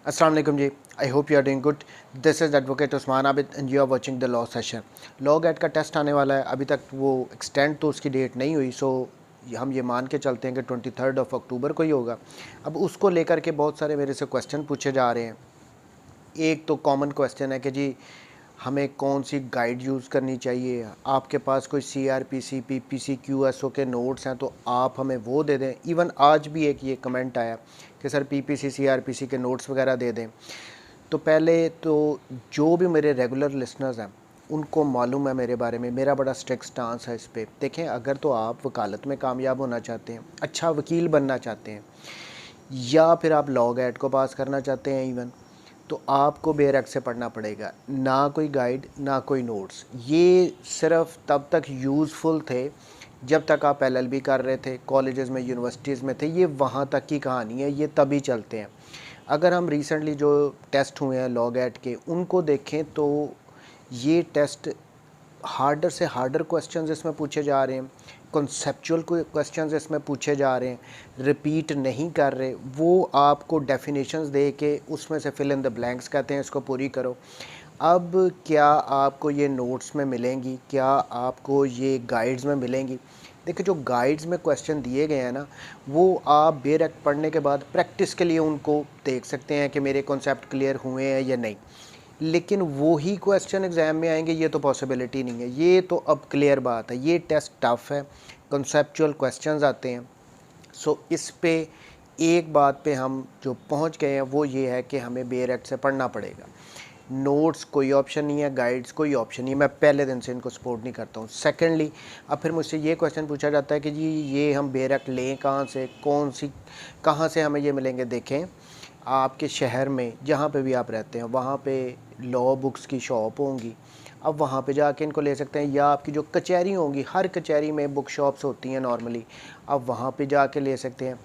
अस्सलाम वालेकुम जी। I hope you are doing good. This is advocate Usman Abid and you are watching the law session. Law gate का test आने वाला है, अभी तक वो एक्सटेंड तो उसकी डेट नहीं हुई, सो हम ये मान के चलते हैं कि 23 अक्टूबर को ही होगा। अब उसको लेकर के बहुत सारे मेरे से क्वेश्चन पूछे जा रहे हैं। एक तो कॉमन क्वेश्चन है कि जी हमें कौन सी गाइड यूज़ करनी चाहिए, आपके पास कोई CRPC PPC QSO के नोट्स हैं तो आप हमें वो दे दें। इवन आज भी एक ये कमेंट आया कि सर PPC CRPC के नोट्स वगैरह दे दें। तो पहले तो जो भी मेरे रेगुलर लिसनर्स हैं उनको मालूम है मेरे बारे में, मेरा बड़ा स्ट्रिक्ट स्टांस है इस पर। देखें, अगर तो आप वकालत में कामयाब होना चाहते हैं, अच्छा वकील बनना चाहते हैं, या फिर आप लॉ गेट को पास करना चाहते हैं इवन, तो आपको बेरक से पढ़ना पड़ेगा। ना कोई गाइड ना कोई नोट्स। ये सिर्फ तब तक यूज़फुल थे जब तक आप LLB कर रहे थे, कॉलेजेस में यूनिवर्सिटीज़ में थे। ये वहाँ तक की कहानी है, ये तभी चलते हैं। अगर हम रिसेंटली जो टेस्ट हुए हैं लॉ गेट के उनको देखें तो ये टेस्ट हार्डर से हार्डर क्वेश्चंस इसमें पूछे जा रहे हैं, कॉन्सेप्चुअल क्वेश्चंस इसमें पूछे जा रहे हैं, रिपीट नहीं कर रहे। वो आपको डेफिनेशंस दे के उसमें से फिल इन द ब्लैंक्स कहते हैं, इसको पूरी करो। अब क्या आपको ये नोट्स में मिलेंगी, क्या आपको ये गाइड्स में मिलेंगी? देखिए, जो गाइड्स में क्वेश्चन दिए गए हैं ना, वो आप बेरक पढ़ने के बाद प्रैक्टिस के लिए उनको देख सकते हैं कि मेरे कॉन्सेप्ट क्लियर हुए हैं या नहीं। लेकिन वो ही क्वेश्चन एग्ज़ाम में आएंगे, ये तो पॉसिबिलिटी नहीं है। ये तो अब क्लियर बात है, ये टेस्ट टफ है, कॉन्सेप्चुअल क्वेश्चंस आते हैं। सो इस पे एक बात पे हम जो पहुंच गए हैं वो ये है कि हमें बेरक से पढ़ना पड़ेगा। नोट्स कोई ऑप्शन नहीं है, गाइड्स कोई ऑप्शन नहीं है। मैं पहले दिन से इनको सपोर्ट नहीं करता हूँ। सेकेंडली, अब फिर मुझसे ये क्वेश्चन पूछा जाता है कि जी ये हम बेरक लें कहाँ से, कहाँ से हमें ये मिलेंगे। देखें, आपके शहर में जहाँ पे भी आप रहते हैं वहाँ पे लॉ बुक्स की शॉप होंगी, अब वहाँ पे जाके इनको ले सकते हैं। या आपकी जो कचहरी होंगी, हर कचहरी में बुक शॉप्स होती हैं नॉर्मली, आप वहाँ पे जाके ले सकते हैं।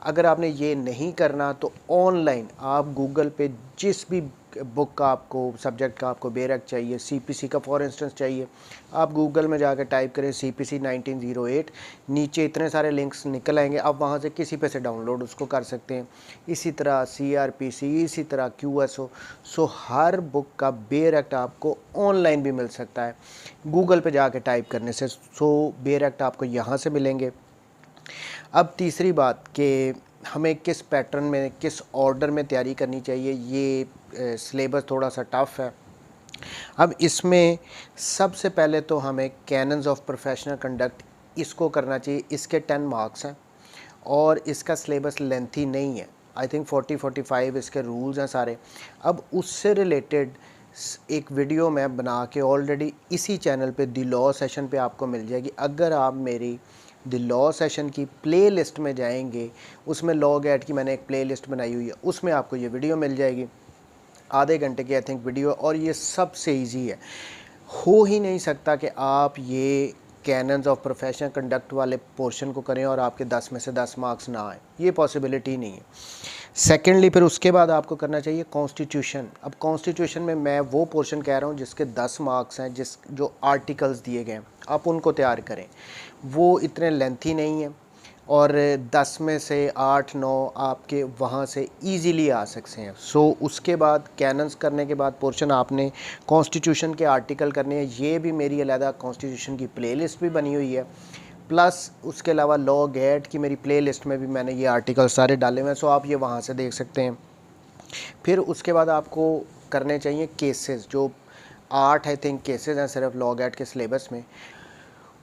अगर आपने ये नहीं करना तो ऑनलाइन आप गूगल पे जिस भी बुक का आपको सब्जेक्ट का आपको बेरक चाहिए, CPC का फॉर इंस्टेंस चाहिए, आप गूगल में जाकर टाइप करें CPC 1908, नीचे इतने सारे लिंक्स निकल आएंगे, आप वहाँ से किसी पे से डाउनलोड उसको कर सकते हैं। इसी तरह CRPC, इसी तरह QSO। सो हर बुक का बेरक आपको ऑनलाइन भी मिल सकता है गूगल पे जाके टाइप करने से। सो बेरक आपको यहाँ से मिलेंगे। अब तीसरी बात कि हमें किस पैटर्न में, किस ऑर्डर में तैयारी करनी चाहिए। ये सिलेबस थोड़ा सा टफ़ है। अब इसमें सबसे पहले तो हमें कैनन्स ऑफ प्रोफेशनल कंडक्ट इसको करना चाहिए। इसके 10 मार्क्स हैं और इसका सिलेबस लेंथी नहीं है। आई थिंक 40-45 इसके रूल्स हैं सारे। अब उससे रिलेटेड एक वीडियो मैं बना के ऑलरेडी इसी चैनल पे द लॉ सेशन पे आपको मिल जाएगी। अगर आप मेरी द लॉ सेशन की प्ले लिस्ट में जाएंगे, उसमें लॉ गेट की मैंने एक प्ले लिस्ट बनाई हुई है, उसमें आपको ये वीडियो मिल जाएगी, आधे घंटे की आई थिंक वीडियो। और ये सबसे ईजी है। हो ही नहीं सकता कि आप ये कैनन्स ऑफ प्रोफेशनल कंडक्ट वाले पोर्शन को करें और आपके 10 में से 10 मार्क्स ना आए, ये पॉसिबिलिटी नहीं है। सेकेंडली, फिर उसके बाद आपको करना चाहिए कॉन्स्टिट्यूशन। अब कॉन्स्टिट्यूशन में मैं वो पोर्शन कह रहा हूँ जिसके 10 मार्क्स हैं, जो आर्टिकल्स दिए गए हैं, आप उनको तैयार करें। वो इतने लेंथी नहीं है और 10 में से 8-9 आपके वहाँ से इजीली आ सकते हैं। सो उसके बाद कैनन्स करने के बाद पोर्शन आपने कॉन्स्टिट्यूशन के आर्टिकल करने हैं। ये भी मेरी अलहदा कॉन्स्टिट्यूशन की प्लेलिस्ट भी बनी हुई है, प्लस उसके अलावा लॉ गेट की मेरी प्लेलिस्ट में भी मैंने ये आर्टिकल सारे डाले हुए हैं। सो आप ये वहाँ से देख सकते हैं। फिर उसके बाद आपको करने चाहिए केसेस, जो 8 आई थिंक केसेस हैं सिर्फ लॉ गेट के सिलेबस में।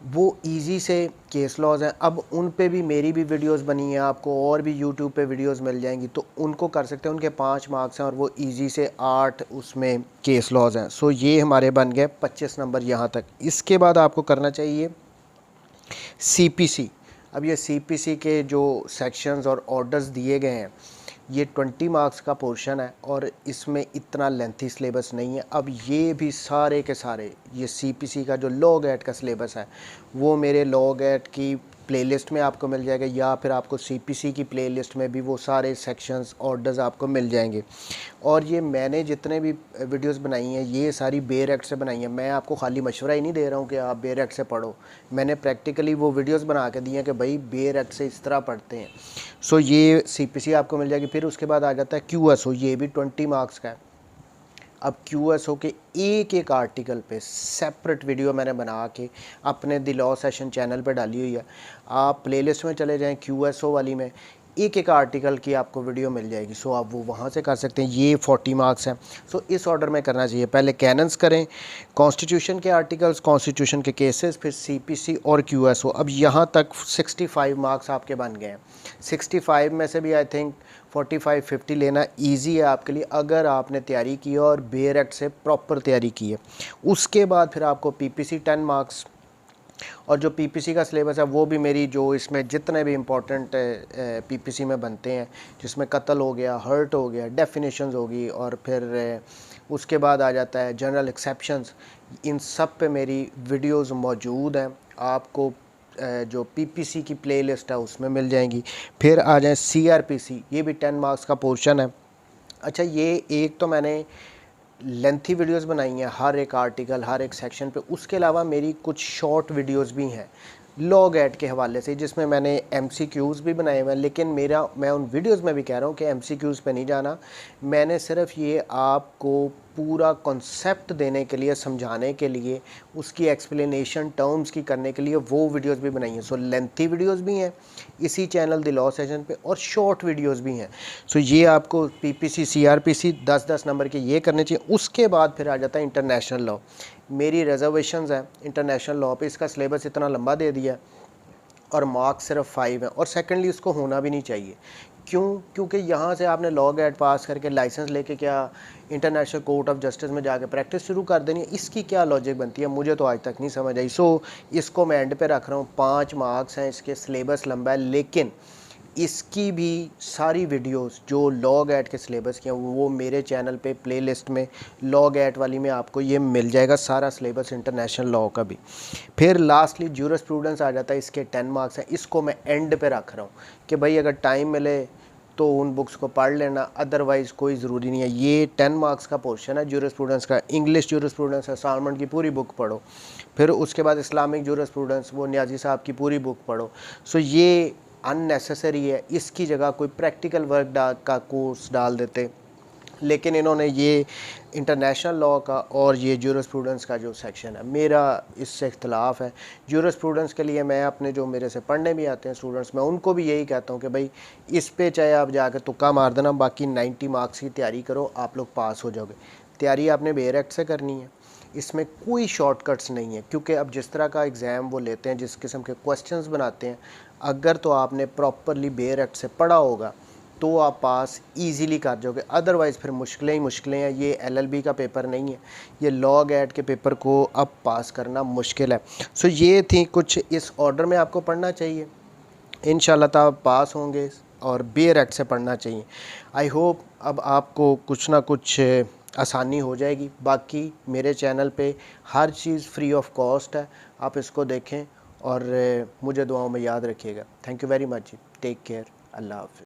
वो इजी से केस लॉज हैं। अब उन पे भी मेरी भी वीडियोस बनी है, आपको और भी यूट्यूब पे वीडियोस मिल जाएंगी, तो उनको कर सकते हैं। उनके 5 मार्क्स हैं और वो इजी से 8 उसमें केस लॉज हैं। सो ये हमारे बन गए 25 नंबर यहाँ तक। इसके बाद आपको करना चाहिए CPC। अब ये CPC के जो सेक्शंस और ऑर्डर्स दिए गए हैं, ये 20 मार्क्स का पोर्शन है और इसमें इतना लेंथी सिलेबस नहीं है। अब ये भी सारे के सारे ये CPC का जो लॉ गेट का सिलेबस है वो मेरे लॉ गेट की प्लेलिस्ट में आपको मिल जाएगा, या फिर आपको सीपीसी की प्लेलिस्ट में भी वो सारे सेक्शंस ऑर्डर्स आपको मिल जाएंगे। और ये मैंने जितने भी वीडियोस बनाई हैं ये सारी बेयर एक्ट से बनाई हैं। मैं आपको खाली मशवरा ही नहीं दे रहा हूँ कि आप बेयर एक्ट से पढ़ो, मैंने प्रैक्टिकली वो वीडियोस बना के दिए हैं कि भाई बेयर एक्ट से इस तरह पढ़ते हैं। सो ये सीपीसी आपको मिल जाएगी। फिर उसके बाद आ जाता है क्यूएसओ, ये भी 20 मार्क्स का है। अब क्यूएसओ के एक एक आर्टिकल पे सेपरेट वीडियो मैंने बना के अपने द लॉ सेशन चैनल पे डाली हुई है। आप प्लेलिस्ट में चले जाएं, क्यूएसओ वाली में एक एक आर्टिकल की आपको वीडियो मिल जाएगी। सो आप वो वहाँ से कर सकते हैं। ये 40 मार्क्स हैं। सो इस ऑर्डर में करना चाहिए, पहले कैनन्स करें, कॉन्स्टिट्यूशन के आर्टिकल्स, कॉन्स्टिट्यूशन के केसेस, फिर सीपीसी और क्यूएसओ। अब यहाँ तक 65 मार्क्स आपके बन गए हैं। 65 में से भी आई थिंक 45-50 लेना इजी है आपके लिए अगर आपने तैयारी की है और बेयर एक्ट से प्रॉपर तैयारी की है। उसके बाद फिर आपको पीपीसी 10 मार्क्स, और जो पीपीसी का सिलेबस है वो भी मेरी जो इसमें जितने भी इम्पोर्टेंट पीपीसी में बनते हैं, जिसमें कत्ल हो गया, हर्ट हो गया, डेफिनेशंस होगी, और फिर उसके बाद आ जाता है जनरल एक्सेप्शंस, इन सब पे मेरी वीडियोस मौजूद हैं। आपको जो पीपीसी की प्लेलिस्ट है उसमें मिल जाएंगी। फिर आ जाए सीआरपीसी, ये भी 10 मार्क्स का पोर्शन है। अच्छा, ये एक तो मैंने लेंथी वीडियोस बनाई हैं हर एक आर्टिकल, हर एक सेक्शन पे। उसके अलावा मेरी कुछ शॉर्ट वीडियोस भी हैं लॉग एड के हवाले से, जिसमें मैंने एमसीक्यूज़ भी बनाए हुए हैं। लेकिन मैं उन वीडियोस में भी कह रहा हूँ कि एमसीक्यूज़ पे नहीं जाना। मैंने सिर्फ ये आपको पूरा कॉन्सेप्ट देने के लिए, समझाने के लिए, उसकी एक्सप्लेनेशन टर्म्स की करने के लिए वो वीडियोस भी बनाई हैं। सो लेंथी वीडियोस भी हैं इसी चैनल द लॉ सेशन पे, और शॉर्ट वीडियोस भी हैं। सो ये आपको पीपीसी, सीआरपीसी 10-10 नंबर के ये करने चाहिए। उसके बाद फिर आ जाता है इंटरनेशनल लॉ। मेरी रिजर्वेशंस हैं इंटरनेशनल लॉ पे, इसका सिलेबस इतना लंबा दे दिया और मार्क्स सिर्फ 5 हैं। और सेकेंडली इसको होना भी नहीं चाहिए। क्यों? क्योंकि यहाँ से आपने लॉ गेट पास करके लाइसेंस लेके क्या इंटरनेशनल कोर्ट ऑफ जस्टिस में जाके प्रैक्टिस शुरू कर देनी है? इसकी क्या लॉजिक बनती है? मुझे तो आज तक नहीं समझ आई। सो इसको मैं एंड पे रख रहा हूँ। 5 मार्क्स हैं इसके, सिलेबस लंबा है, लेकिन इसकी भी सारी वीडियोस जो लॉग एट के सिलेबस की हैं वो मेरे चैनल पे प्लेलिस्ट में लॉग एट वाली में आपको ये मिल जाएगा, सारा सिलेबस इंटरनेशनल लॉ का भी। फिर लास्टली ज्यूरिस्प्रूडेंस आ जाता है, इसके 10 मार्क्स हैं। इसको मैं एंड पे रख रहा हूँ कि भाई अगर टाइम मिले तो उन बुक्स को पढ़ लेना, अदरवाइज़ कोई ज़रूरी नहीं है। ये 10 मार्क्स का पोर्शन है ज्यूरिस्प्रूडेंस का। इंग्लिश ज्यूरिस्प्रूडेंस है, सालमन की पूरी बुक पढ़ो। फिर उसके बाद इस्लामिक ज्यूरिस्प्रूडेंस, वो न्याजी साहब की पूरी बुक पढ़ो। सो ये अननेसेसरी है, इसकी जगह कोई प्रैक्टिकल वर्क का कोर्स डाल देते। लेकिन इन्होंने ये इंटरनेशनल लॉ का और ये ज्यूरिस्प्रूडेंस का जो सेक्शन है, मेरा इससे इख्तलाफ है। ज्यूरिस्प्रूडेंस के लिए मैं अपने जो मेरे से पढ़ने भी आते हैं स्टूडेंट्स, मैं उनको भी यही कहता हूँ कि भाई इस पे चाहे आप जाकर तुक्का मार देना, बाकी 90 मार्क्स की तैयारी करो, आप लोग पास हो जाओगे। तैयारी आपने बेयर एक्ट से करनी है, इसमें कोई शॉर्टकट्स नहीं है। क्योंकि अब जिस तरह का एग्ज़ाम वो लेते हैं, जिस किस्म के क्वेश्चंस बनाते हैं, अगर तो आपने प्रॉपरली बेयर एक्ट से पढ़ा होगा तो आप पास इजीली कर जाओगे। अदरवाइज़ फिर मुश्किलें ही मुश्किलें हैं। ये एलएलबी का पेपर नहीं है, ये लॉग एड के पेपर को अब पास करना मुश्किल है। सो ये थी कुछ इस ऑर्डर में आपको पढ़ना चाहिए। इंशाल्लाह ताला पास होंगे और बेयर एक्ट से पढ़ना चाहिए। आई होप अब आपको कुछ ना कुछ आसानी हो जाएगी। बाकी मेरे चैनल पे हर चीज़ फ्री ऑफ कॉस्ट है, आप इसको देखें और मुझे दुआओं में याद रखिएगा। थैंक यू वेरी मच जी। Take care. अल्लाह हाफ़िज़।